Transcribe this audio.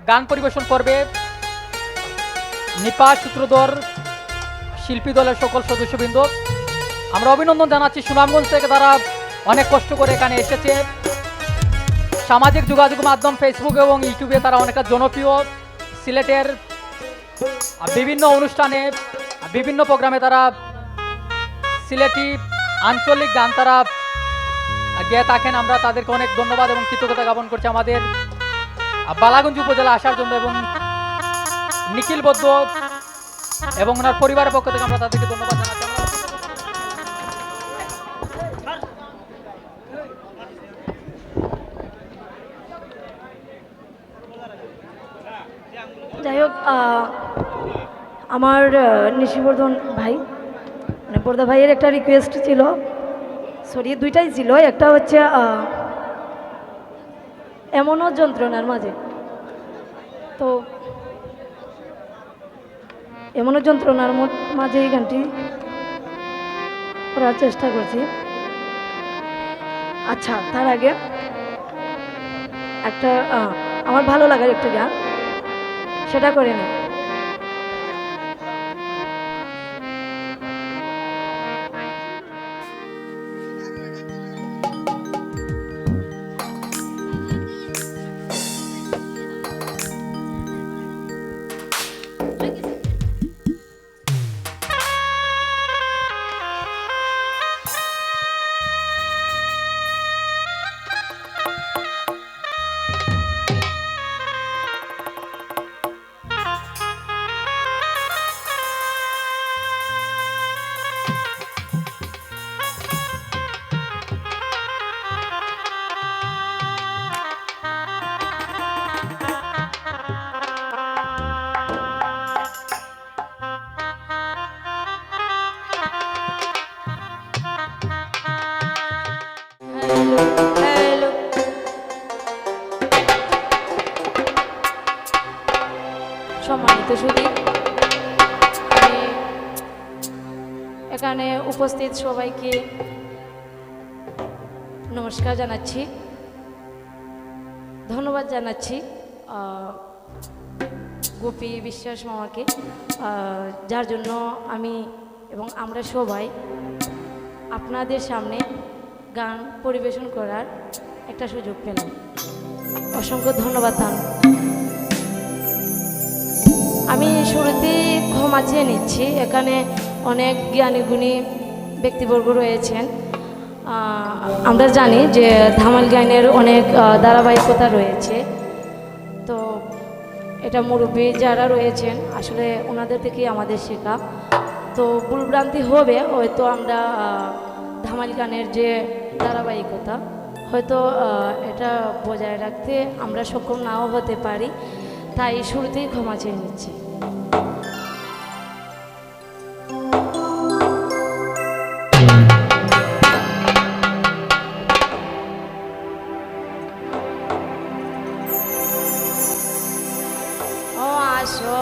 গান পরিবেশন করবে নিপা সূত্রধর শিল্পী দলের সকল সদস্যবৃন্দ। আমরা অভিনন্দন জানাচ্ছি সুনামগঞ্জ থেকে, তারা অনেক কষ্ট করে এখানে এসেছে। সামাজিক যোগাযোগ মাধ্যম ফেসবুক এবং ইউটিউবে তারা অনেকটা জনপ্রিয়। সিলেটের বিভিন্ন অনুষ্ঠানে বিভিন্ন প্রোগ্রামে তারা সিলেটি আঞ্চলিক গান তারা গেয়ে থাকেন। আমরা তাদেরকে অনেক ধন্যবাদ এবং কৃতজ্ঞতা জ্ঞাপন করছি আমাদের বালাগঞ্জ উপজেলা আসার জন্য, এবং নিখিল বদ্ধ এবং ওনার পরিবারের পক্ষ থেকে আমরা তাদেরকে ধন্যবাদ জানাচ্ছি। যাই হোক, আমার নিশিবর্ধন ভাই মানে বর্দা ভাইয়ের একটা রিকোয়েস্ট ছিল, সরি দুইটাই ছিল। একটা হচ্ছে এমনও যন্ত্রণার মাঝে, তো এমনও যন্ত্রণার মাঝে এই গানটি করার চেষ্টা করছি। আচ্ছা, তার আগে একটা আমার ভালো লাগার একটা গান, সেটা করে নিই। হ্যালো, সম্মানিত সুধী, আমি এখানে উপস্থিত সবাইকে নমস্কার জানাচ্ছি, ধন্যবাদ জানাচ্ছি গোপী বিশ্বাস মামাকে, যার জন্য আমি এবং আমরা সবাই আপনাদের সামনে গান পরিবেশন করার একটা সুযোগ পেলাম। অসংখ্য ধন্যবাদ তার। আমি শুরুতেই ক্ষমা চেয়ে নিচ্ছি, এখানে অনেক জ্ঞানী গুণী ব্যক্তিবর্গ রয়েছেন। আমরা জানি যে ধামাল গানের অনেক ধারাবাহিকতা রয়েছে, তো এটা মুরব্বী যারা রয়েছেন আসলে ওনাদের থেকেই আমাদের শেখা। তো ভুলভ্রান্তি হবে, হয়তো আমরা ধামাল গানের যে ধারাবাহিকতা হয়তো এটা বজায় রাখতে আমরা সক্ষম নাও হতে পারি, তাই শুরুতেই ক্ষমা চেয়ে নিচ্ছি। ও আসো